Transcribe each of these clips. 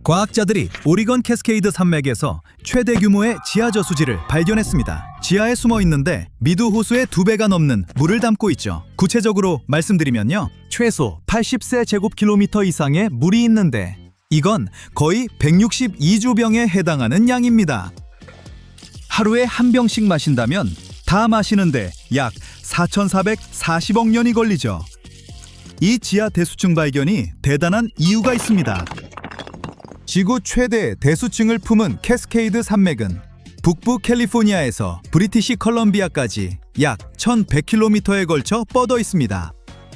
과학자들이 오리건 캐스케이드 산맥에서 최대 규모의 지하 저수지를 발견했습니다. 지하에 숨어 있는데 미두 호수의 2배가 넘는 물을 담고 있죠. 구체적으로 말씀드리면요, 최소 80세 제곱킬로미터 이상의 물이 있는데 이건 거의 162주 병에 해당하는 양입니다. 하루에 한 병씩 마신다면 다 마시는데 약 4,440억 년이 걸리죠. 이 지하 대수층 발견이 대단한 이유가 있습니다. 지구 최대 대수층을 품은 캐스케이드 산맥은 북부 캘리포니아에서 브리티시 컬럼비아까지 약 1,100km에 걸쳐 뻗어 있습니다.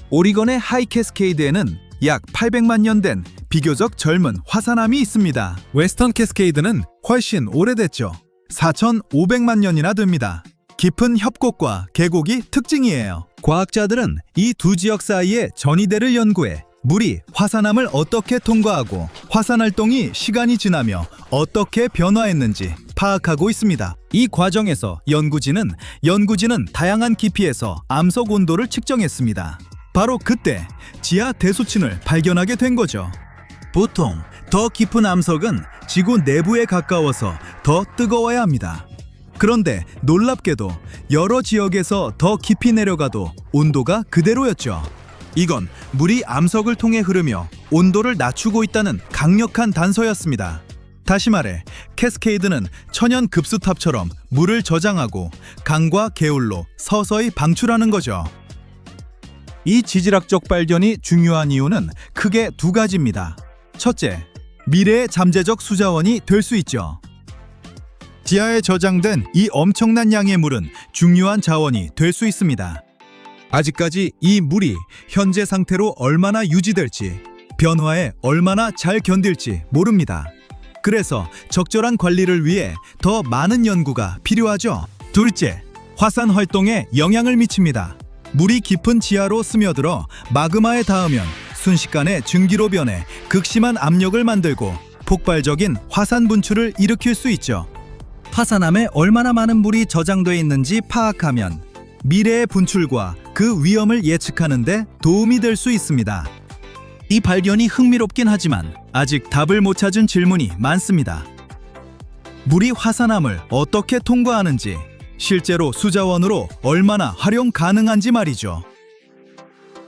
오리건의 하이 캐스케이드에는 약 800만 년 된 비교적 젊은 화산암이 있습니다. 웨스턴 캐스케이드는 훨씬 오래됐죠. 4,500만 년이나 됩니다. 깊은 협곡과 계곡이 특징이에요. 과학자들은 이 두 지역 사이의 전이대를 연구해 물이 화산암을 어떻게 통과하고 화산 활동이 시간이 지나며 어떻게 변화했는지 파악하고 있습니다. 이 과정에서 연구진은 다양한 깊이에서 암석 온도를 측정했습니다. 바로 그때 지하 대수층을 발견하게 된 거죠. 보통 더 깊은 암석은 지구 내부에 가까워서 더 뜨거워야 합니다. 그런데 놀랍게도 여러 지역에서 더 깊이 내려가도 온도가 그대로였죠. 이건 물이 암석을 통해 흐르며 온도를 낮추고 있다는 강력한 단서였습니다. 다시 말해, 캐스케이드는 천연 급수탑처럼 물을 저장하고 강과 개울로 서서히 방출하는 거죠. 이 지질학적 발견이 중요한 이유는 크게 두 가지입니다. 첫째, 미래의 잠재적 수자원이 될 수 있죠. 지하에 저장된 이 엄청난 양의 물은 중요한 자원이 될 수 있습니다. 아직까지 이 물이 현재 상태로 얼마나 유지될지, 변화에 얼마나 잘 견딜지 모릅니다. 그래서 적절한 관리를 위해 더 많은 연구가 필요하죠. 둘째, 화산 활동에 영향을 미칩니다. 물이 깊은 지하로 스며들어 마그마에 닿으면 순식간에 증기로 변해 극심한 압력을 만들고 폭발적인 화산 분출을 일으킬 수 있죠. 화산암에 얼마나 많은 물이 저장돼 있는지 파악하면 미래의 분출과 그 위험을 예측하는 데 도움이 될 수 있습니다. 이 발견이 흥미롭긴 하지만 아직 답을 못 찾은 질문이 많습니다. 물이 화산암을 어떻게 통과하는지, 실제로 수자원으로 얼마나 활용 가능한지 말이죠.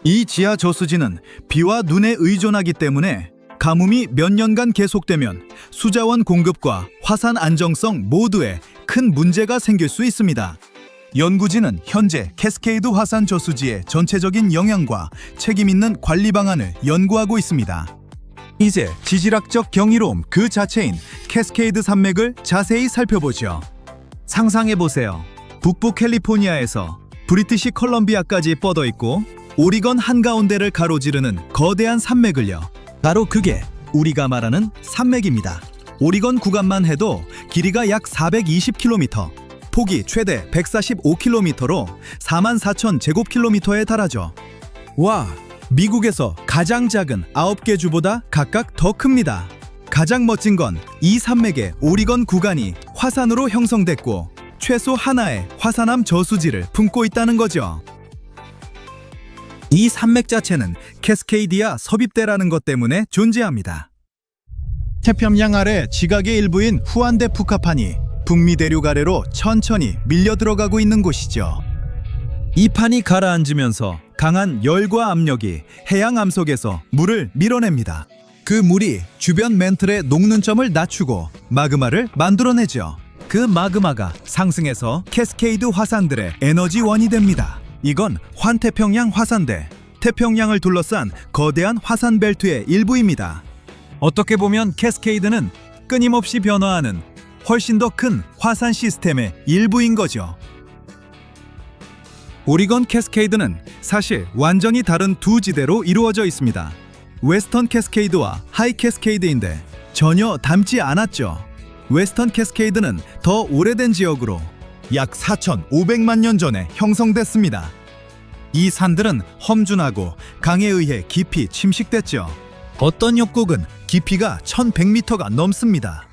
이 지하 저수지는 비와 눈에 의존하기 때문에 가뭄이 몇 년간 계속되면 수자원 공급과 화산 안정성 모두에 큰 문제가 생길 수 있습니다. 연구진은 현재 캐스케이드 화산 저수지의 전체적인 영향과 책임 있는 관리 방안을 연구하고 있습니다. 이제 지질학적 경이로움 그 자체인 캐스케이드 산맥을 자세히 살펴보죠. 상상해보세요. 북부 캘리포니아에서 브리티시 컬럼비아까지 뻗어 있고 오리건 한가운데를 가로지르는 거대한 산맥을요. 바로 그게 우리가 말하는 산맥입니다. 오리건 구간만 해도 길이가 약 420km, 폭이 최대 145km로 44,000 제곱킬로미터에 달하죠. 와, 미국에서 가장 작은 9개 주보다 각각 더 큽니다. 가장 멋진 건 이 산맥의 오리건 구간이 화산으로 형성됐고 최소 하나의 화산암 저수지를 품고 있다는 거죠. 이 산맥 자체는 캐스케이디아 섭입대라는 것 때문에 존재합니다. 태평양 아래 지각의 일부인 후안대 푸카판이 북미 대륙 아래로 천천히 밀려 들어가고 있는 곳이죠. 이 판이 가라앉으면서 강한 열과 압력이 해양 암석에서 물을 밀어냅니다. 그 물이 주변 멘틀의 녹는 점을 낮추고 마그마를 만들어내죠. 그 마그마가 상승해서 캐스케이드 화산들의 에너지원이 됩니다. 이건 환태평양 화산대, 태평양을 둘러싼 거대한 화산 벨트의 일부입니다. 어떻게 보면 캐스케이드는 끊임없이 변화하는 훨씬 더 큰 화산 시스템의 일부인 거죠. 오리건 캐스케이드는 사실 완전히 다른 두 지대로 이루어져 있습니다. 웨스턴 캐스케이드와 하이 캐스케이드인데 전혀 닮지 않았죠. 웨스턴 캐스케이드는 더 오래된 지역으로 약 4,500만 년 전에 형성됐습니다. 이 산들은 험준하고 강에 의해 깊이 침식됐죠. 어떤 협곡은 깊이가 1,100m가 넘습니다.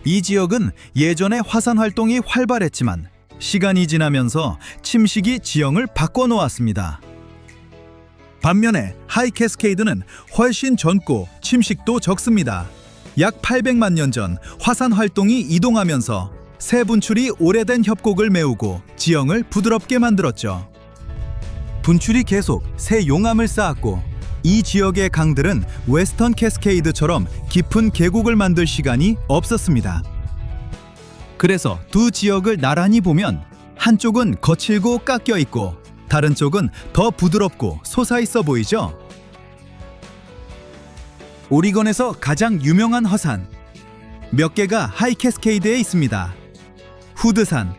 이 지역은 예전에 화산 활동이 활발했지만 시간이 지나면서 침식이 지형을 바꿔놓았습니다. 반면에 하이 캐스케이드는 훨씬 젊고 침식도 적습니다. 약 800만 년 전 화산 활동이 이동하면서 새 분출이 오래된 협곡을 메우고 지형을 부드럽게 만들었죠. 분출이 계속 새 용암을 쌓았고 이 지역의 강들은 웨스턴 캐스케이드처럼 깊은 계곡을 만들 시간이 없었습니다. 그래서 두 지역을 나란히 보면 한쪽은 거칠고 깎여 있고 다른 쪽은 더 부드럽고 솟아있어 보이죠? 오리건에서 가장 유명한 화산 몇 개가 하이캐스케이드에 있습니다. 후드산,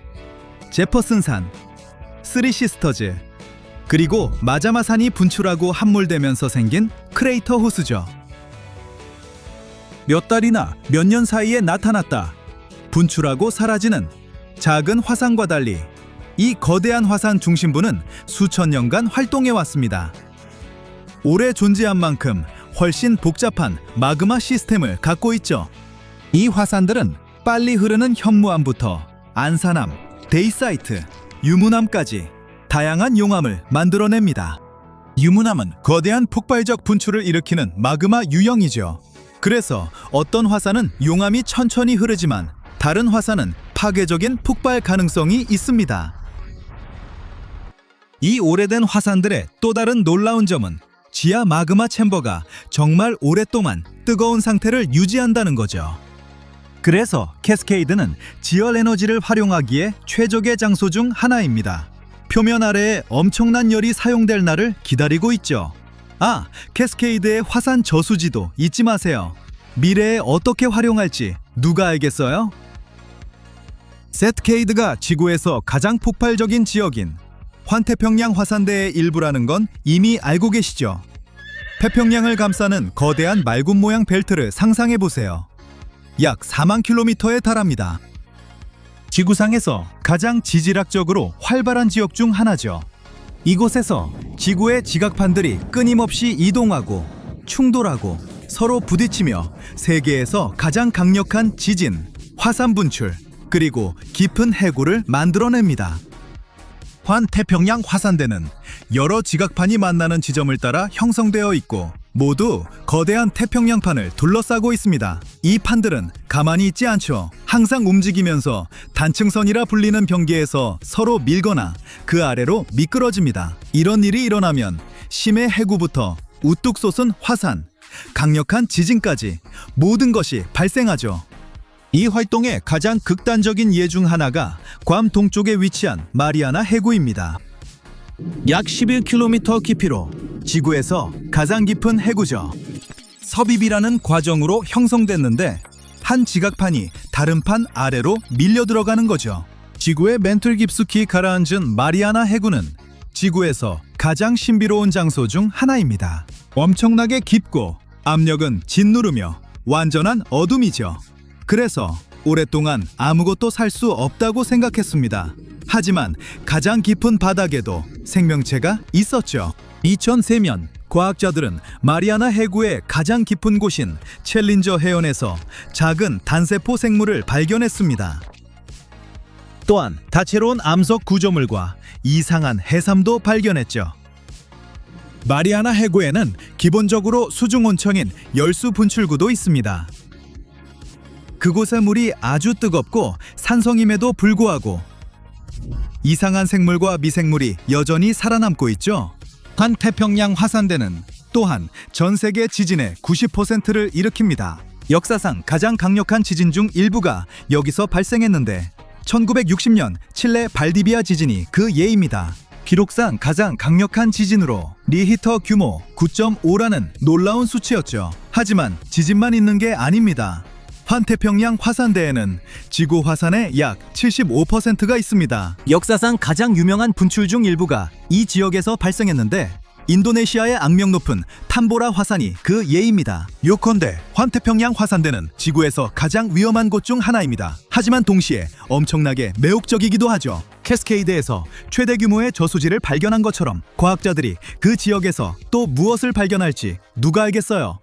제퍼슨산, 쓰리시스터즈, 그리고 마자마산이 분출하고 함몰되면서 생긴 크레이터 호수죠. 몇 달이나 몇 년 사이에 나타났다 분출하고 사라지는 작은 화산과 달리 이 거대한 화산 중심부는 수천 년간 활동해 왔습니다. 오래 존재한 만큼 훨씬 복잡한 마그마 시스템을 갖고 있죠. 이 화산들은 빨리 흐르는 현무암부터 안산암, 데이사이트, 유문암까지 다양한 용암을 만들어냅니다. 유문암은 거대한 폭발적 분출을 일으키는 마그마 유형이죠. 그래서 어떤 화산은 용암이 천천히 흐르지만 다른 화산은 파괴적인 폭발 가능성이 있습니다. 이 오래된 화산들의 또 다른 놀라운 점은 지하 마그마 챔버가 정말 오랫동안 뜨거운 상태를 유지한다는 거죠. 그래서 캐스케이드는 지열 에너지를 활용하기에 최적의 장소 중 하나입니다. 표면 아래에 엄청난 열이 사용될 날을 기다리고 있죠. 캐스케이드의 화산 저수지도 잊지 마세요. 미래에 어떻게 활용할지 누가 알겠어요? 세트케이드가 지구에서 가장 폭발적인 지역인 환태평양 화산대의 일부라는 건 이미 알고 계시죠? 태평양을 감싸는 거대한 말굽 모양 벨트를 상상해 보세요. 약 4만 킬로미터에 달합니다. 지구상에서 가장 지질학적으로 활발한 지역 중 하나죠. 이곳에서 지구의 지각판들이 끊임없이 이동하고 충돌하고 서로 부딪히며 세계에서 가장 강력한 지진, 화산 분출, 그리고 깊은 해구를 만들어냅니다. 환태평양 화산대는 여러 지각판이 만나는 지점을 따라 형성되어 있고 모두 거대한 태평양판을 둘러싸고 있습니다. 이 판들은 가만히 있지 않죠. 항상 움직이면서 단층선이라 불리는 경계에서 서로 밀거나 그 아래로 미끄러집니다. 이런 일이 일어나면 심해 해구부터 우뚝 솟은 화산, 강력한 지진까지 모든 것이 발생하죠. 이 활동의 가장 극단적인 예 중 하나가 괌 동쪽에 위치한 마리아나 해구입니다. 약 11km 깊이로 지구에서 가장 깊은 해구죠. 섭입이라는 과정으로 형성됐는데 한 지각판이 다른 판 아래로 밀려 들어가는 거죠. 지구의 맨틀 깊숙이 가라앉은 마리아나 해구는 지구에서 가장 신비로운 장소 중 하나입니다. 엄청나게 깊고 압력은 짓누르며 완전한 어둠이죠. 그래서 오랫동안 아무것도 살 수 없다고 생각했습니다. 하지만 가장 깊은 바닥에도 생명체가 있었죠. 2003년 과학자들은 마리아나 해구의 가장 깊은 곳인 챌린저 해연에서 작은 단세포 생물을 발견했습니다. 또한 다채로운 암석 구조물과 이상한 해삼도 발견했죠. 마리아나 해구에는 기본적으로 수중온천인 열수 분출구도 있습니다. 그곳의 물이 아주 뜨겁고 산성임에도 불구하고 이상한 생물과 미생물이 여전히 살아남고 있죠. 환태평양 화산대는 또한 전 세계 지진의 90%를 일으킵니다. 역사상 가장 강력한 지진 중 일부가 여기서 발생했는데 1960년 칠레 발디비아 지진이 그 예입니다. 기록상 가장 강력한 지진으로 리히터 규모 9.5라는 놀라운 수치였죠. 하지만 지진만 있는 게 아닙니다. 환태평양 화산대에는 지구 화산의 약 75%가 있습니다. 역사상 가장 유명한 분출 중 일부가 이 지역에서 발생했는데 인도네시아의 악명 높은 탐보라 화산이 그 예입니다. 요컨대 환태평양 화산대는 지구에서 가장 위험한 곳 중 하나입니다. 하지만 동시에 엄청나게 매혹적이기도 하죠. 캐스케이드에서 최대 규모의 저수지를 발견한 것처럼 과학자들이 그 지역에서 또 무엇을 발견할지 누가 알겠어요?